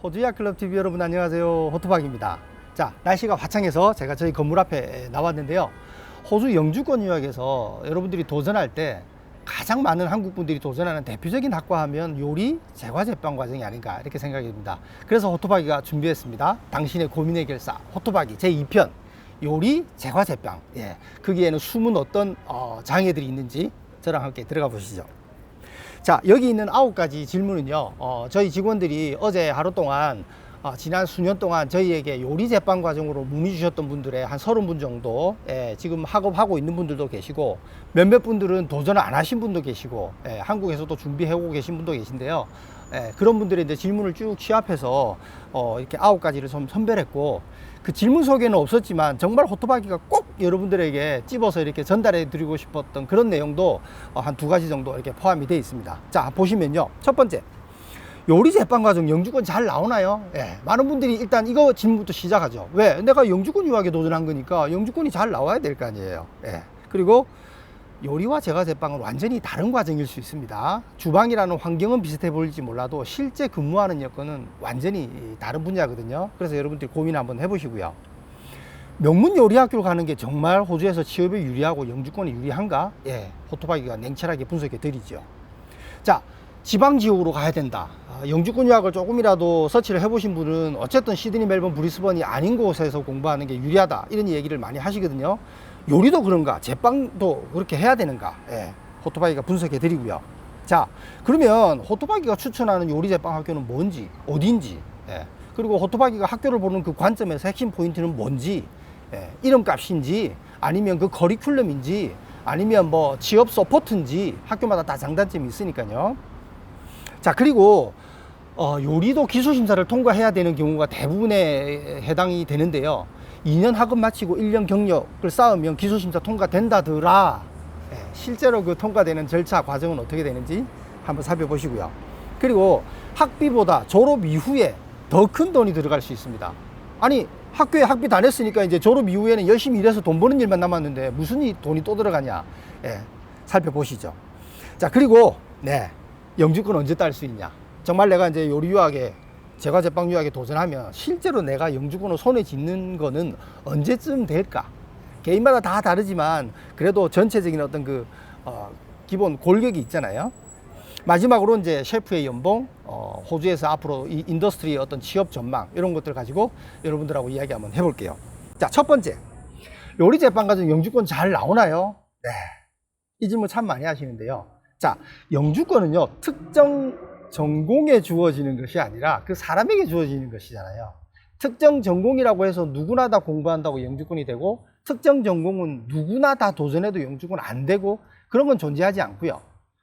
호주야클럽 TV 여러분 안녕하세요. 호토박입니다. 자, 날씨가 화창해서 제가 저희 건물 앞에 나왔는데요. 호주 영주권 유학에서 여러분들이 도전할 때 가장 많은 한국 분들이 도전하는 대표적인 학과 하면 요리 제과 제빵 과정이 아닌가 이렇게 생각이 듭니다. 그래서 호토박이가 준비했습니다. 당신의 고민의 결사 호토박이 제2편 요리 제과 제빵. 예, 거기에는 숨은 어떤 장애들이 있는지 저랑 함께 들어가 보시죠. 자, 여기 있는 9가지 질문은요, 저희 직원들이 어제 하루 동안 지난 수년 동안 저희에게 요리 제빵 과정으로 문의 주셨던 분들의 한 30분 정도, 지금 학업하고 있는 분들도 계시고 몇몇 분들은 도전을 안 하신 분도 계시고, 한국에서도 준비해오고 계신 분도 계신데요. 그런 분들의 이제 질문을 쭉 취합해서 이렇게 9가지를 좀 선별했고, 그 질문 속에는 없었지만 정말 호토박이가 꼭 여러분들에게 찝어서 이렇게 전달해 드리고 싶었던 그런 내용도 한 2가지 정도 이렇게 포함이 되어 있습니다. 자, 보시면요. 첫 번째, 요리 제빵 과정 영주권 잘 나오나요? 많은 분들이 일단 이거 질문부터 시작하죠. 왜? 내가 영주권 유학에 도전한 거니까 영주권이 잘 나와야 될 거 아니에요. 그리고 요리와 제과 제빵은 완전히 다른 과정일 수 있습니다. 주방이라는 환경은 비슷해 보일지 몰라도 실제 근무하는 여건은 완전히 다른 분야거든요. 그래서 여러분들이 고민 한번 해보시고요. 명문 요리학교를 가는 게 정말 호주에서 취업에 유리하고 영주권에 유리한가? 호토박이가 냉철하게 분석해 드리죠. 자, 지방 지역으로 가야 된다. 영주권 유학을 조금이라도 서치를 해보신 분은 어쨌든 시드니, 멜번, 브리스번이 아닌 곳에서 공부하는 게 유리하다 이런 얘기를 많이 하시거든요. 요리도 그런가? 제빵도 그렇게 해야 되는가? 호토박이가 분석해 드리고요. 자, 그러면 호토박이가 추천하는 요리 제빵 학교는 뭔지, 어딘지, 그리고 호토박이가 학교를 보는 그 관점에서 핵심 포인트는 뭔지, 이름값인지, 아니면 그 커리큘럼인지, 아니면 뭐 취업 서포트인지 학교마다 다 장단점이 있으니까요. 자, 그리고 요리도 기술심사를 통과해야 되는 경우가 대부분에 해당이 되는데요. 2년 학업 마치고 1년 경력을 쌓으면 기술심사 통과된다더라. 실제로 그 통과되는 절차 과정은 어떻게 되는지 한번 살펴보시고요. 그리고 학비보다 졸업 이후에 더 큰 돈이 들어갈 수 있습니다. 아니, 학교에 학비 다 냈으니까 이제 졸업 이후에는 열심히 일해서 돈 버는 일만 남았는데 무슨 돈이 또 들어가냐. 살펴보시죠. 자, 그리고 영주권 언제 딸 수 있냐. 정말 내가 이제 요리 유학에 제과 제빵 유학에 도전하면 실제로 내가 영주권을 손에 쥐는 거는 언제쯤 될까? 개인마다 다 다르지만 그래도 전체적인 어떤 그 기본 골격이 있잖아요. 마지막으로 이제 셰프의 연봉, 호주에서 앞으로 이 인더스트리의 어떤 취업 전망 이런 것들 가지고 여러분들하고 이야기 한번 해볼게요. 자, 첫 번째, 요리 제빵 과정 영주권 잘 나오나요? 이 질문 참 많이 하시는데요. 자, 영주권은요 특정 전공에 주어지는 것이 아니라 그 사람에게 주어지는 것이잖아요. 특정 전공이라고 해서 누구나 다 공부한다고 영주권이 되고, 특정 전공은 누구나 다 도전해도 영주권 안 되고 그런 건 존재하지 않고요.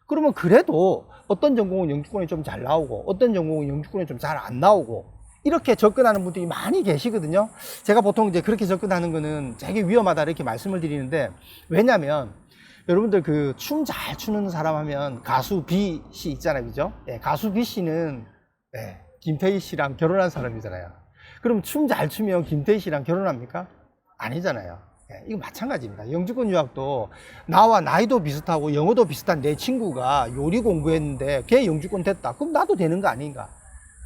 그러면 그래도 어떤 전공은 영주권이 좀 잘 나오고 어떤 전공은 영주권이 좀 잘 안 나오고 이렇게 접근하는 분들이 많이 계시거든요. 제가 보통 이제 그렇게 접근하는 거는 되게 위험하다 이렇게 말씀을 드리는데, 왜냐면 여러분들 그 춤 잘 추는 사람 하면 가수 B 씨 있잖아요. 그죠? 가수 B 씨는 김태희 씨랑 결혼한 사람이잖아요. 그럼 춤 잘 추면 김태희 씨랑 결혼합니까? 아니잖아요. 이거 마찬가지입니다. 영주권 유학도 나와 나이도 비슷하고 영어도 비슷한 내 친구가 요리 공부했는데 걔 영주권 됐다. 그럼 나도 되는 거 아닌가?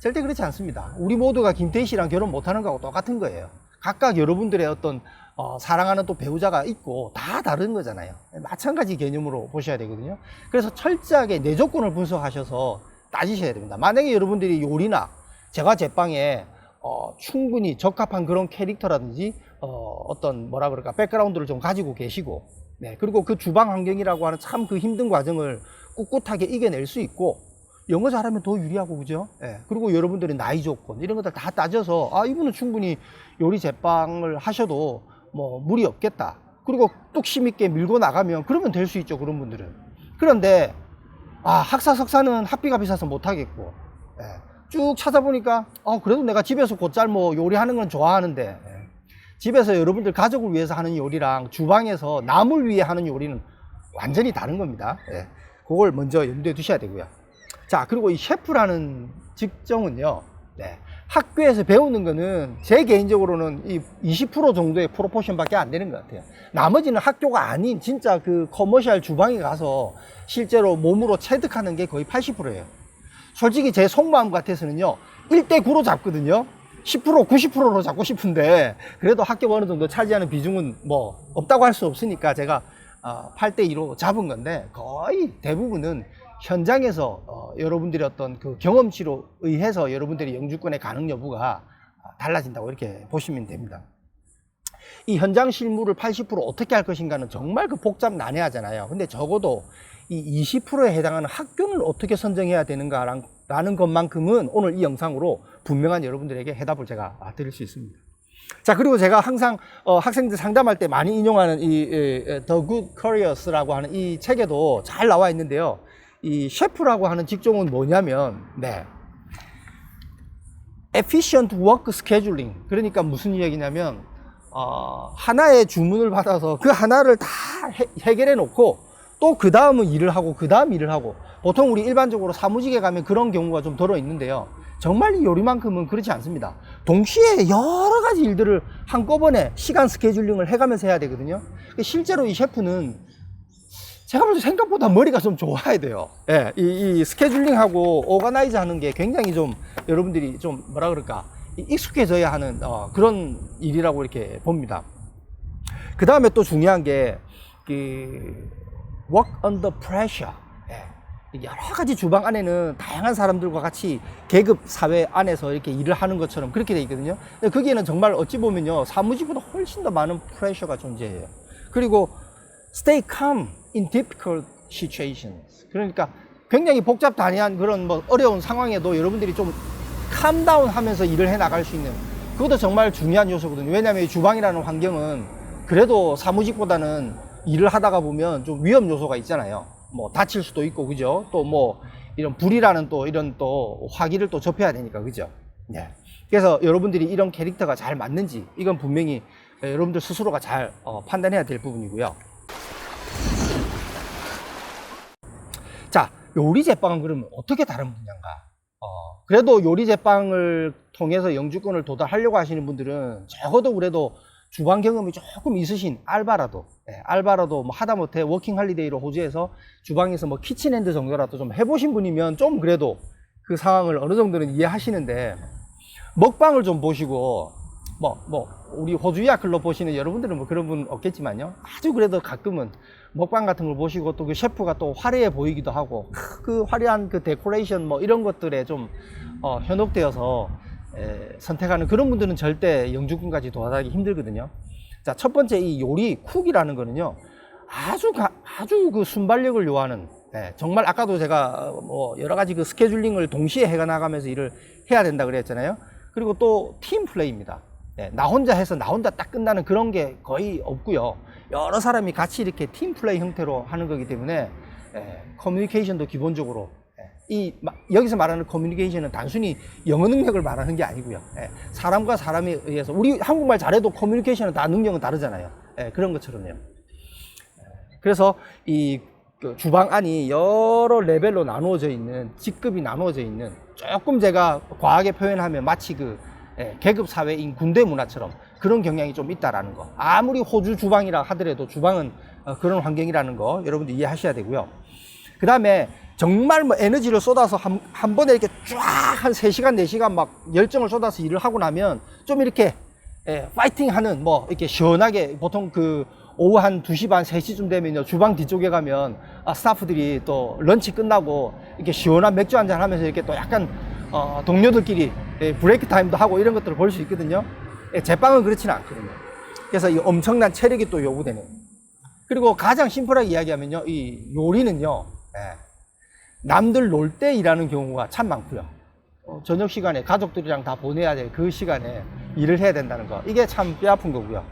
절대 그렇지 않습니다. 우리 모두가 김태희 씨랑 결혼 못하는 거하고 똑같은 거예요. 각각 여러분들의 어떤 사랑하는 또 배우자가 있고 다 다른 거잖아요. 마찬가지 개념으로 보셔야 되거든요. 그래서 철저하게 내 조건을 분석하셔서 따지셔야 됩니다. 만약에 여러분들이 요리나 제과 제빵에 충분히 적합한 그런 캐릭터라든지 어떤 뭐라 그럴까 백그라운드를 좀 가지고 계시고, 그리고 그 주방 환경이라고 하는 참 그 힘든 과정을 꿋꿋하게 이겨낼 수 있고, 영어 잘하면 더 유리하고, 그죠? 그리고 여러분들의 나이 조건 이런 것들 다 따져서 이분은 충분히 요리 제빵을 하셔도 뭐 무리 없겠다. 그리고 뚝심 있게 밀고 나가면 그러면 될 수 있죠, 그런 분들은. 그런데 학사 석사는 학비가 비싸서 못 하겠고, 쭉 찾아보니까 그래도 내가 집에서 곧잘 뭐 요리하는 건 좋아하는데, 집에서 여러분들 가족을 위해서 하는 요리랑 주방에서 남을 위해 하는 요리는 완전히 다른 겁니다. 그걸 먼저 염두에 두셔야 되고요. 자, 그리고 이 셰프라는 직종은요, 학교에서 배우는 거는 제 개인적으로는 이 20% 정도의 프로포션밖에 안 되는 것 같아요. 나머지는 학교가 아닌 진짜 그 커머셜 주방에 가서 실제로 몸으로 체득하는 게 거의 80%예요. 솔직히 제 속마음 같아서는요, 1대 9로 잡거든요. 10%, 90%로 잡고 싶은데 그래도 합격 어느 정도 차지하는 비중은 뭐 없다고 할 수 없으니까 제가 8대 2로 잡은 건데 거의 대부분은 현장에서 여러분들의 어떤 그 경험치로 의해서 여러분들이 영주권의 가능 여부가 달라진다고 이렇게 보시면 됩니다. 이 현장 실무를 80% 어떻게 할 것인가는 정말 그 복잡 난해하잖아요. 근데 적어도 이 20%에 해당하는 학교는 어떻게 선정해야 되는가라는 것만큼은 오늘 이 영상으로 분명한 여러분들에게 해답을 제가 드릴 수 있습니다. 자, 그리고 제가 항상 학생들 상담할 때 많이 인용하는 이 The Good Careers라고 하는 이 책에도 잘 나와 있는데요. 이 셰프라고 하는 직종은 뭐냐면, 네, Efficient Work Scheduling. 그러니까 무슨 이야기냐면 하나의 주문을 받아서 그 하나를 다 해결해 놓고 또 그 다음은 일을 하고 그 다음 일을 하고, 보통 우리 일반적으로 사무직에 가면 그런 경우가 좀 덜어 있는데요. 정말 이 요리만큼은 그렇지 않습니다. 동시에 여러 가지 일들을 한꺼번에 시간 스케줄링을 해가면서 해야 되거든요. 실제로 이 셰프는 제가 볼 때 생각보다 머리가 좀 좋아야 돼요. 예, 이 스케줄링하고 오가나이즈 하는 게 굉장히 좀 여러분들이 좀 뭐라 그럴까, 익숙해져야 하는 그런 일이라고 이렇게 봅니다. 그 다음에 또 중요한 게 work under pressure. 예. 여러 가지 주방 안에는 다양한 사람들과 같이 계급 사회 안에서 이렇게 일을 하는 것처럼 그렇게 돼 있거든요. 근데 거기에는 정말 어찌 보면요, 사무직보다 훨씬 더 많은 프레셔가 존재해요. 그리고 stay calm in difficult situations. 그러니까 굉장히 복잡 단위한 그런 뭐 어려운 상황에도 여러분들이 좀 캄다운 하면서 일을 해 나갈 수 있는, 그것도 정말 중요한 요소거든요. 왜냐하면 이 주방이라는 환경은 그래도 사무직보다는 일을 하다가 보면 좀 위험 요소가 있잖아요. 뭐 다칠 수도 있고, 그죠? 또 뭐 이런 불이라는 또 이런 또 화기를 또 접해야 되니까, 그죠? 네. 그래서 여러분들이 이런 캐릭터가 잘 맞는지 이건 분명히 여러분들 스스로가 잘 판단해야 될 부분이고요. 자, 요리 제빵은 그러면 어떻게 다른 분야인가? 그래도 요리 제빵을 통해서 영주권을 도달하려고 하시는 분들은 적어도 그래도 주방 경험이 조금 있으신 알바라도, 알바라도 뭐 하다못해 워킹 할리데이로 호주에서 주방에서 뭐 키친핸드 정도라도 좀 해보신 분이면 좀 그래도 그 상황을 어느 정도는 이해하시는데, 먹방을 좀 보시고 우리 호주 유학 클럽 보시는 여러분들은 뭐 그런 분 없겠지만요, 아주 그래도 가끔은 먹방 같은 걸 보시고 또 그 셰프가 또 화려해 보이기도 하고 그 화려한 그 데코레이션 뭐 이런 것들에 좀 현혹되어서 선택하는 그런 분들은 절대 영주권까지 도달하기 힘들거든요. 자, 첫 번째 이 요리 쿡이라는 거는요, 아주 그 순발력을 요하는, 정말 아까도 제가 뭐 여러 가지 그 스케줄링을 동시에 해 나가면서 일을 해야 된다 그랬잖아요. 그리고 또 팀 플레이입니다. 나 혼자 해서 나 혼자 딱 끝나는 그런 게 거의 없고요. 여러 사람이 같이 이렇게 팀 플레이 형태로 하는 거기 때문에 커뮤니케이션도 기본적으로, 여기서 말하는 커뮤니케이션은 단순히 영어 능력을 말하는 게 아니고요. 사람과 사람에 의해서, 우리 한국말 잘해도 커뮤니케이션은 다 능력은 다르잖아요. 그런 것처럼요. 그래서 이 주방 안이 여러 레벨로 나누어져 있는, 직급이 나누어져 있는, 조금 제가 과하게 표현하면 마치 그 계급 사회인 군대 문화처럼 그런 경향이 좀 있다라는 거. 아무리 호주 주방이라 하더라도 주방은 그런 환경이라는 거 여러분들 이해하셔야 되고요. 그 다음에 정말 뭐 에너지를 쏟아서 한 번에 이렇게 쫙 한 3시간, 4시간 막 열정을 쏟아서 일을 하고 나면 좀 이렇게 파이팅 하는, 뭐 이렇게 시원하게, 보통 그 오후 한 2시 반, 3시쯤 되면요, 주방 뒤쪽에 가면 스타프들이 또 런치 끝나고 이렇게 시원한 맥주 한잔 하면서 이렇게 또 약간 동료들끼리 브레이크 타임도 하고 이런 것들을 볼 수 있거든요. 제빵은 그렇지는 않거든요. 그래서 이 엄청난 체력이 또 요구되는. 그리고 가장 심플하게 이야기하면요, 이 요리는요, 남들 놀 때 일하는 경우가 참 많고요. 저녁 시간에 가족들이랑 다 보내야 될 그 시간에 일을 해야 된다는 거, 이게 참 뼈아픈 거고요.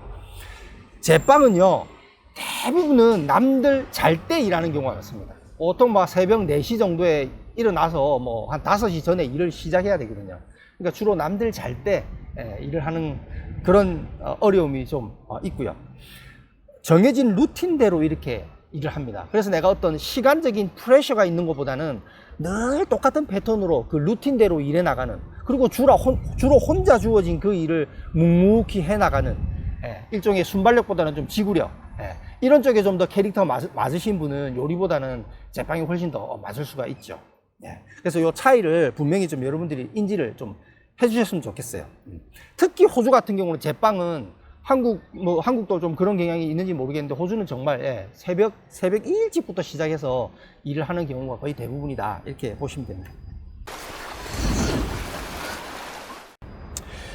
제빵은요, 대부분은 남들 잘 때 일하는 경우가 많습니다. 보통 막 새벽 4시 정도에 일어나서 뭐 한 5시 전에 일을 시작해야 되거든요. 그러니까 주로 남들 잘 때 일을 하는 그런 어려움이 좀 있고요. 정해진 루틴대로 이렇게 일을 합니다. 그래서 내가 어떤 시간적인 프레셔가 있는 것보다는 늘 똑같은 패턴으로 그 루틴대로 일해 나가는, 그리고 주로 혼자 주어진 그 일을 묵묵히 해 나가는, 일종의 순발력보다는 좀 지구력, 이런 쪽에 좀 더 캐릭터가 맞으신 분은 요리보다는 제빵이 훨씬 더 맞을 수가 있죠. 예. 그래서 이 차이를 분명히 좀 여러분들이 인지를 좀 해주셨으면 좋겠어요. 특히 호주 같은 경우는 제빵은 한국도 좀 그런 경향이 있는지 모르겠는데 호주는 정말 예, 새벽 일찍부터 시작해서 일을 하는 경우가 거의 대부분이다. 이렇게 보시면 됩니다.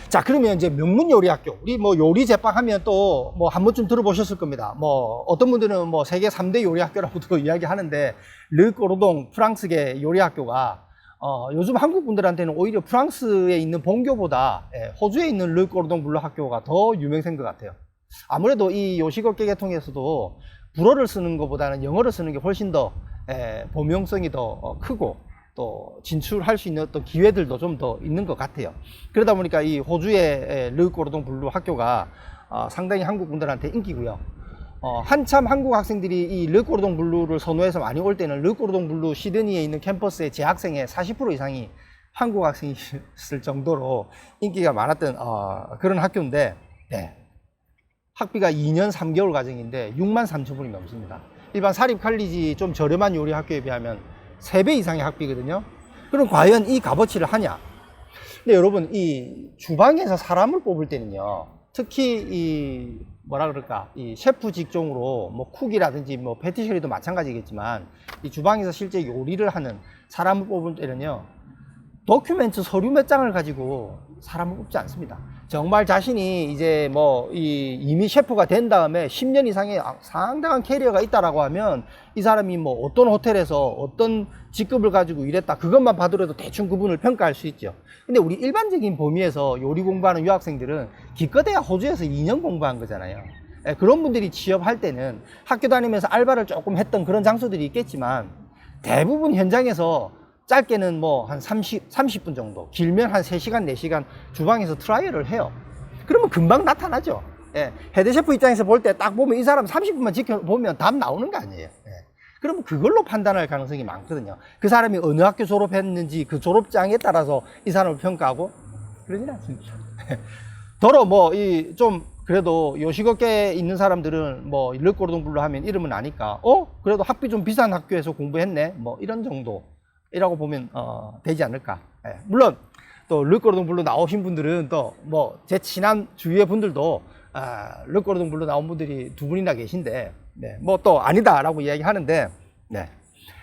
자, 그러면 이제 명문요리학교, 우리 뭐 요리 제빵 하면 또 뭐 한 번쯤 들어보셨을 겁니다. 뭐 어떤 분들은 뭐 세계 3대 요리학교라고도 이야기하는데 르꼬르동 프랑스계 요리학교가 요즘 한국 분들한테는 오히려 프랑스에 있는 본교보다 예, 호주에 있는 르꼬르동 블루학교가 더 유명세인 것 같아요. 아무래도 이 요식업계 계통에서도 불어를 쓰는 것보다는 영어를 쓰는 게 훨씬 더 범용성이 더 크고 또 진출할 수 있는 어떤 기회들도 좀 더 있는 것 같아요. 그러다 보니까 이 호주의 르꼬르동 블루 학교가 상당히 한국 분들한테 인기고요. 한참 한국 학생들이 이 르꼬르동 블루를 선호해서 많이 올 때는 르꼬르동 블루 시드니에 있는 캠퍼스의 재학생의 40% 이상이 한국 학생이었을 정도로 인기가 많았던 그런 학교인데 네. 학비가 2년 3개월 과정인데 63,000불이 넘습니다. 일반 사립 칼리지 좀 저렴한 요리 학교에 비하면 3배 이상의 학비거든요. 그럼 과연 이 값어치를 하냐? 근데 여러분, 이 주방에서 사람을 뽑을 때는요, 특히 이 뭐라 그럴까, 이 셰프 직종으로 뭐 쿡이라든지 뭐 패티셔리도 마찬가지겠지만 이 주방에서 실제 요리를 하는 사람을 뽑을 때는요, 도큐멘트 서류 몇 장을 가지고 사람을 뽑지 않습니다. 정말 자신이 이제 뭐 이미 셰프가 된 다음에 10년 이상의 상당한 캐리어가 있다라고 하면 이 사람이 뭐 어떤 호텔에서 어떤 직급을 가지고 일했다 그것만 봐더라도 대충 그분을 평가할 수 있죠. 근데 우리 일반적인 범위에서 요리 공부하는 유학생들은 기껏해야 호주에서 2년 공부한 거잖아요. 그런 분들이 취업할 때는 학교 다니면서 알바를 조금 했던 그런 장소들이 있겠지만 대부분 현장에서 짧게는 뭐 한 30분 정도, 길면 한 3시간, 4시간 주방에서 트라이얼을 해요. 그러면 금방 나타나죠. 예. 헤드셰프 입장에서 볼 때 딱 보면 이 사람 30분만 지켜보면 답 나오는 거 아니에요. 예. 그러면 그걸로 판단할 가능성이 많거든요. 그 사람이 어느 학교 졸업했는지 그 졸업장에 따라서 이 사람을 평가하고 그러진 않습니다. 더러 뭐 좀 그래도 요식업계에 있는 사람들은 뭐 르꼬르동 블루 하면 이름은 아니까 그래도 학비 좀 비싼 학교에서 공부했네 뭐 이런 정도라고 보면 되지 않을까. 예. 물론 또 르꼬르동 블루 나오신 분들은 또 뭐 제 친한 주위의 분들도 르꼬르동 블루 나온 분들이 2분이나 계신데 네, 뭐 또 아니다라고 이야기하는데 네.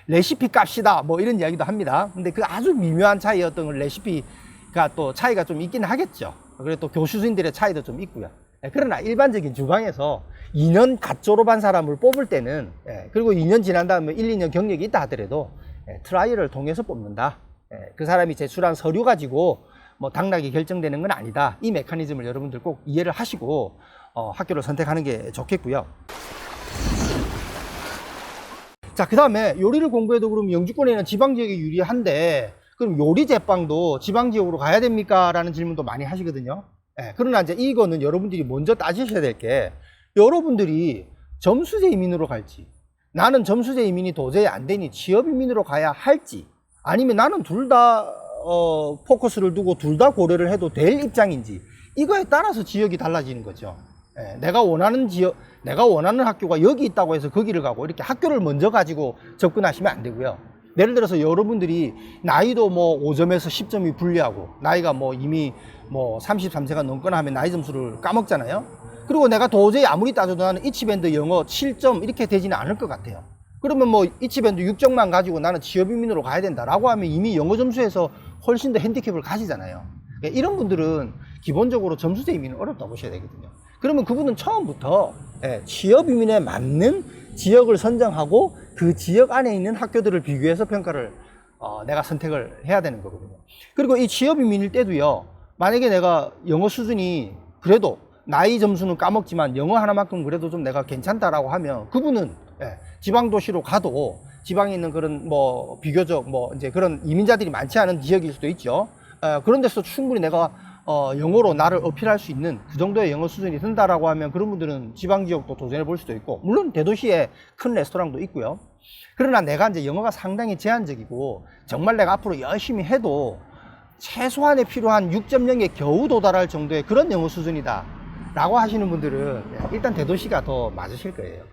레시피 값이다 뭐 이런 이야기도 합니다. 근데 그 아주 미묘한 차이 어떤 레시피가 또 차이가 좀 있긴 하겠죠. 그리고 또 교수진들의 차이도 좀 있고요. 네, 그러나 일반적인 주방에서 2년 갓 졸업한 사람을 뽑을 때는 그리고 2년 지난 다음에 1, 2년 경력이 있다 하더라도 트라이얼을 통해서 뽑는다. 그 사람이 제출한 서류 가지고 뭐 당락이 결정되는 건 아니다. 이 메커니즘을 여러분들 꼭 이해를 하시고 학교를 선택하는 게 좋겠고요. 자, 그 다음에 요리를 공부해도 그럼 영주권에는 지방지역이 유리한데 그럼 요리 제빵도 지방지역으로 가야 됩니까? 라는 질문도 많이 하시거든요. 그러나 이제 이거는 여러분들이 먼저 따지셔야 될 게 여러분들이 점수제 이민으로 갈지 나는 점수제 이민이 도저히 안 되니 취업 이민으로 가야 할지 아니면 나는 둘 다 포커스를 두고 둘 다 고려를 해도 될 입장인지 이거에 따라서 지역이 달라지는 거죠. 내가 원하는 지역, 내가 원하는 학교가 여기 있다고 해서 거기를 가고 이렇게 학교를 먼저 가지고 접근하시면 안 되고요. 예를 들어서 여러분들이 나이도 뭐 5점에서 10점이 불리하고 나이가 뭐 이미 뭐 33세가 넘거나 하면 나이 점수를 까먹잖아요. 그리고 내가 도저히 아무리 따져도 나는 이치밴드 영어 7점 이렇게 되지는 않을 것 같아요. 그러면 뭐 이치밴드 6점만 가지고 나는 취업이민으로 가야 된다라고 하면 이미 영어 점수에서 훨씬 더 핸디캡을 가지잖아요. 이런 분들은 기본적으로 점수제 이민은 어렵다고 보셔야 되거든요. 그러면 그분은 처음부터 취업이민에 맞는 지역을 선정하고 그 지역 안에 있는 학교들을 비교해서 평가를 내가 선택을 해야 되는 거거든요. 그리고 이 취업이민일 때도요, 만약에 내가 영어 수준이 그래도 나이 점수는 까먹지만 영어 하나만큼 그래도 좀 내가 괜찮다라고 하면 그분은 지방도시로 가도 지방에 있는 그런 뭐 비교적 뭐 이제 그런 이민자들이 많지 않은 지역일 수도 있죠. 그런 데서 충분히 내가 영어로 나를 어필할 수 있는 그 정도의 영어 수준이 든다라고 하면 그런 분들은 지방 지역도 도전해 볼 수도 있고 물론 대도시에 큰 레스토랑도 있고요. 그러나 내가 이제 영어가 상당히 제한적이고 정말 내가 앞으로 열심히 해도 최소한에 필요한 6.0에 겨우 도달할 정도의 그런 영어 수준이다 라고 하시는 분들은 일단 대도시가 더 맞으실 거예요.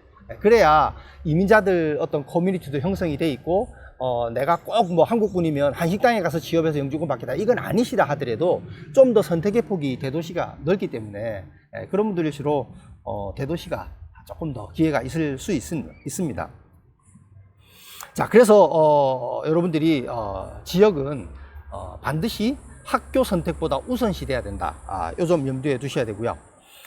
그래야 이민자들 어떤 커뮤니티도 형성이 돼 있고 내가 꼭 뭐 한국분이면 한식당에 가서 취업해서 영주권 받겠다 이건 아니시라 하더라도 좀 더 선택의 폭이 대도시가 넓기 때문에 그런 분들일수록 대도시가 조금 더 기회가 있을 수 있습니다. 자, 그래서 여러분들이 지역은 반드시 학교 선택보다 우선시 돼야 된다. 요 점 염두에 두셔야 되고요.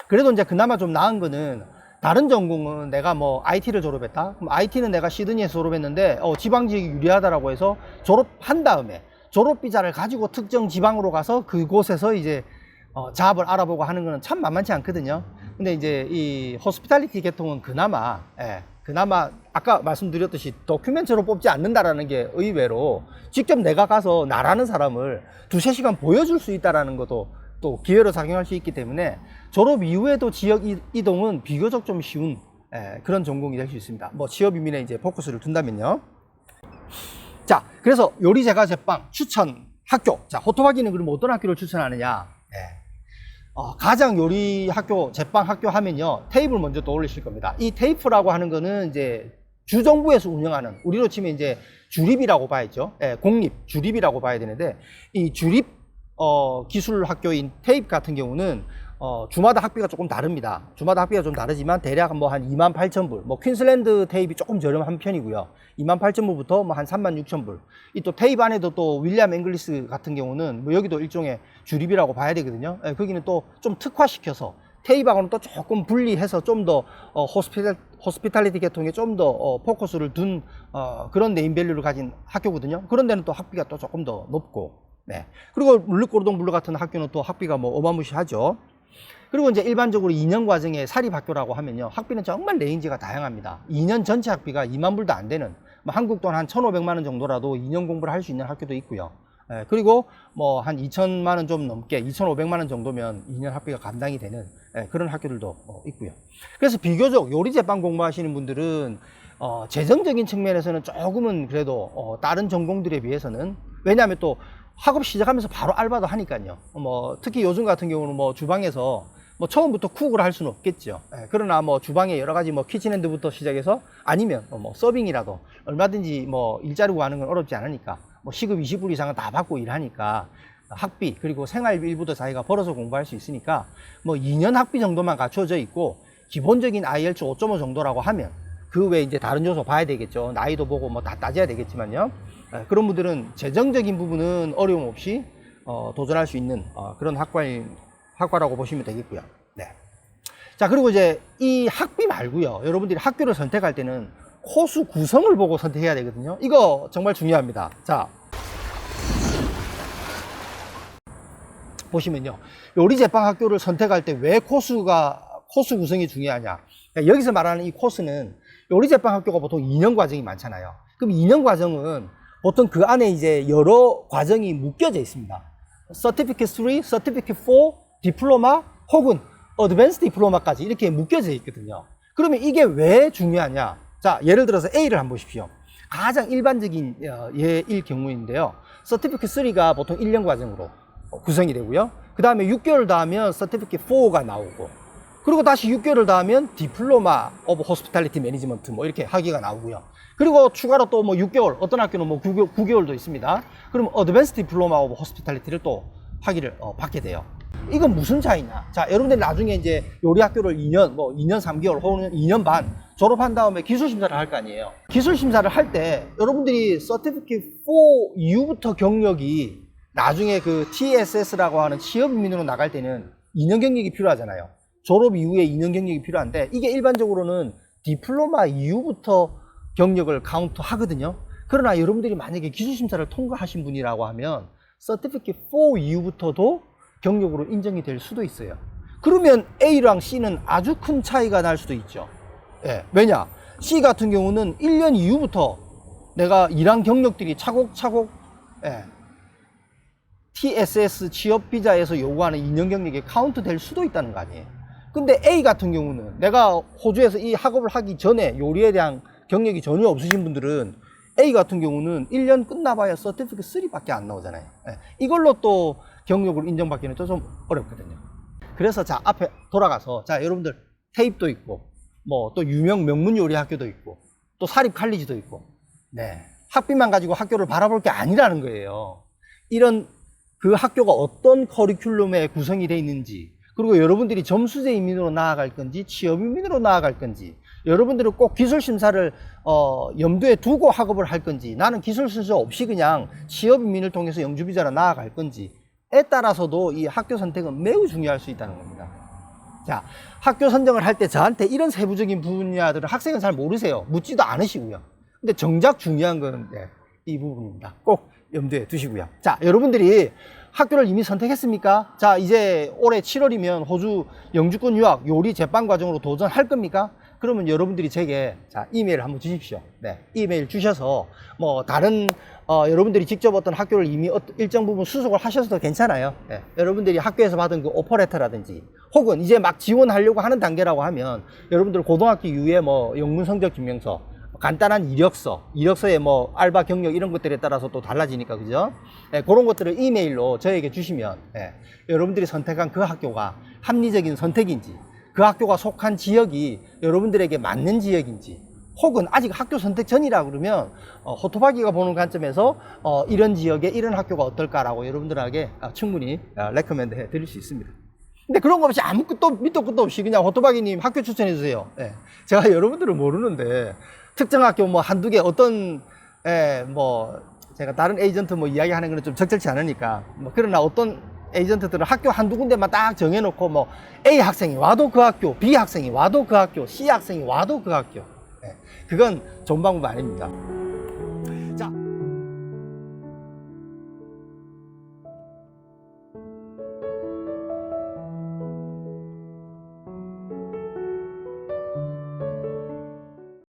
그래도 이제 그나마 좀 나은 거는 다른 전공은 내가 뭐 IT를 졸업했다. 그럼 IT는 내가 시드니에서 졸업했는데 지방 지역이 유리하다라고 해서 졸업한 다음에 졸업 비자를 가지고 특정 지방으로 가서 그곳에서 이제 잡을 알아보고 하는 거는 참 만만치 않거든요. 근데 이제 이 호스피탈리티 계통은 그나마 아까 말씀드렸듯이 도큐멘트로 뽑지 않는다라는 게 의외로 직접 내가 가서 나라는 사람을 두세 시간 보여줄 수 있다라는 것도 또 기회로 작용할 수 있기 때문에 졸업 이후에도 지역 이동은 비교적 좀 쉬운 그런 전공이 될 수 있습니다. 뭐 취업 이민에 이제 포커스를 둔다면요. 자, 그래서 요리 제과 제빵 추천 학교. 자, 호토바기는 그럼 어떤 학교를 추천하느냐? 가장 요리 학교, 제빵 학교 하면요, 테이프를 먼저 떠올리실 겁니다. 이 테이프라고 하는 거는 이제 주정부에서 운영하는, 우리로 치면 이제 주립이라고 봐야죠. 공립 주립이라고 봐야 되는데, 이 주립 기술 학교인 테이프 같은 경우는 주마다 학비가 조금 다릅니다. 주마다 학비가 좀 다르지만 대략 뭐 한 28,000불, 뭐 퀸슬랜드 테이프이 조금 저렴한 편이고요. 28,000불부터 뭐 한 36,000불. 이 또 테이프 안에도 또 윌리엄 앵글리스 같은 경우는 뭐 여기도 일종의 주립이라고 봐야 되거든요. 거기는 또 좀 특화시켜서 테이프하고는 또 조금 분리해서 좀 더 호스피탈리티 계통에 좀 더 포커스를 둔 그런 네임밸류를 가진 학교거든요. 그런 데는 또 학비가 또 조금 더 높고, 네. 그리고 물르꼬르동 같은 학교는 또 학비가 뭐 어마무시하죠. 그리고 이제 일반적으로 2년 과정의 사립학교라고 하면요, 학비는 정말 레인지가 다양합니다. 2년 전체 학비가 2만 불도 안 되는, 뭐 한국 돈 한 1,500만 원 정도라도 2년 공부를 할 수 있는 학교도 있고요. 그리고 뭐 한 2천만 원 좀 넘게 2,500만 원 정도면 2년 학비가 감당이 되는 그런 학교들도 있고요. 그래서 비교적 요리 제빵 공부하시는 분들은 재정적인 측면에서는 조금은 그래도 다른 전공들에 비해서는, 왜냐하면 또 학업 시작하면서 바로 알바도 하니까요. 뭐 특히 요즘 같은 경우는 뭐 주방에서 뭐 처음부터 쿡을 할 수는 없겠죠. 그러나 뭐 주방에 여러 가지 뭐 키친핸드부터 시작해서 아니면 뭐 서빙이라도 얼마든지 뭐 일자리 구하는 건 어렵지 않으니까 뭐 시급 20불 이상은 다 받고 일하니까 학비 그리고 생활비 일부도 자기가 벌어서 공부할 수 있으니까 뭐 2년 학비 정도만 갖춰져 있고 기본적인 IELTS 5.5 정도라고 하면 그 외에 이제 다른 요소 봐야 되겠죠. 나이도 보고 뭐 다 따져야 되겠지만요. 그런 분들은 재정적인 부분은 어려움 없이 도전할 수 있는 그런 학과라고 보시면 되겠고요. 네. 자, 그리고 이제 이 학비 말고요, 여러분들이 학교를 선택할 때는 코스 구성을 보고 선택해야 되거든요. 이거 정말 중요합니다. 자, 보시면요, 요리 제빵 학교를 선택할 때 왜 코스 구성이 중요하냐? 그러니까 여기서 말하는 이 코스는 요리 제빵 학교가 보통 2년 과정이 많잖아요. 그럼 2년 과정은 보통 그 안에 이제 여러 과정이 묶여져 있습니다. Certificate 3, Certificate 4, 디플로마 혹은 어드밴스 디플로마까지 이렇게 묶여져 있거든요. 그러면 이게 왜 중요하냐? 자, 예를 들어서 A를 한번 보십시오. 가장 일반적인 예일 경우인데요. Certificate 3가 보통 1년 과정으로 구성이 되고요. 그 다음에 6개월 더 하면 Certificate 4가 나오고, 그리고 다시 6개월을 더 하면 디플로마 오브 호스피탈리티 매니지먼트 뭐 이렇게 학위가 나오고요. 그리고 추가로 또 뭐 6개월, 어떤 학교는 뭐 9개월도 있습니다. 그러면 어드밴스 디플로마 오브 호스피탈리티를 또 학위를 받게 돼요. 이건 무슨 차이냐? 자, 여러분들이 나중에 이제 요리 학교를 2년, 뭐 2년 3개월 혹은 2년 반 졸업한 다음에 기술 심사를 할 거 아니에요. 기술 심사를 할 때 여러분들이 Certificate 4 이후부터 경력이 나중에 그 TSS라고 하는 취업민으로 나갈 때는 2년 경력이 필요하잖아요. 졸업 이후에 2년 경력이 필요한데 이게 일반적으로는 디플로마 이후부터 경력을 카운트 하거든요. 그러나 여러분들이 만약에 기술심사를 통과하신 분이라고 하면 Certificate 4 이후부터도 경력으로 인정이 될 수도 있어요. 그러면 A랑 C는 아주 큰 차이가 날 수도 있죠. 예, 왜냐? C 같은 경우는 1년 이후부터 내가 일한 경력들이 차곡차곡 TSS 취업 비자에서 요구하는 2년 경력에 카운트 될 수도 있다는 거 아니에요. 근데 A 같은 경우는 내가 호주에서 이 학업을 하기 전에 요리에 대한 경력이 전혀 없으신 분들은 A 같은 경우는 1년 끝나봐야 서티피켓 3밖에 안 나오잖아요. 이걸로 또 경력으로 인정받기는 좀 어렵거든요. 그래서 자, 앞에 돌아가서 자, 여러분들 테이프도 있고 뭐 또 유명 명문 요리 학교도 있고 또 사립 칼리지도 있고, 네, 학비만 가지고 학교를 바라볼 게 아니라는 거예요. 이런 그 학교가 어떤 커리큘럼에 구성이 되어 있는지, 그리고 여러분들이 점수제 인민으로 나아갈 건지 취업 인민으로 나아갈 건지, 여러분들은 꼭 기술 심사를 염두에 두고 학업을 할 건지, 나는 기술 심사 없이 그냥 취업 인민을 통해서 영주 비자로 나아갈 건지에 따라서도 이 학교 선택은 매우 중요할 수 있다는 겁니다. 자, 학교 선정을 할 때 저한테 이런 세부적인 분야들을 학생은 잘 모르세요. 묻지도 않으시고요. 근데 정작 중요한 건 이 부분입니다. 꼭 염두에 두시고요. 자, 여러분들이 학교를 이미 선택했습니까? 자, 이제 올해 7월이면 호주 영주권 유학 요리 제빵 과정으로 도전할 겁니까? 그러면 여러분들이 제게 자, 이메일 한번 주십시오. 네, 이메일 주셔서 뭐 다른 여러분들이 직접 어떤 학교를 이미 일정 부분 수속을 하셔서도 괜찮아요. 네, 여러분들이 학교에서 받은 그 오퍼레터라든지 혹은 이제 막 지원하려고 하는 단계라고 하면 여러분들 고등학교 이후에 뭐 영문 성적 증명서, 간단한 이력서에 뭐 알바 경력 이런 것들에 따라서 또 달라지니까, 그죠? 네, 그런 것들을 이메일로 저에게 주시면 여러분들이 선택한 그 학교가 합리적인 선택인지, 그 학교가 속한 지역이 여러분들에게 맞는 지역인지, 혹은 아직 학교 선택 전이라 그러면 호토바기가 보는 관점에서 이런 지역에 이런 학교가 어떨까라고 여러분들에게 충분히 레커멘드 해 드릴 수 있습니다. 근데 그런 거 없이 아무 끝도 밑도 끝도 없이 그냥 호토바기님 학교 추천해 주세요. 제가 여러분들을 모르는데 특정 학교 뭐 한두 개 어떤 뭐 제가 다른 에이전트 뭐 이야기하는 거는 좀 적절치 않으니까, 뭐 그러나 어떤 에이전트들은 학교 한두 군데만 딱 정해놓고 뭐 A 학생이 와도 그 학교, B 학생이 와도 그 학교, C 학생이 와도 그 학교, 그건 좋은 방법 아닙니다.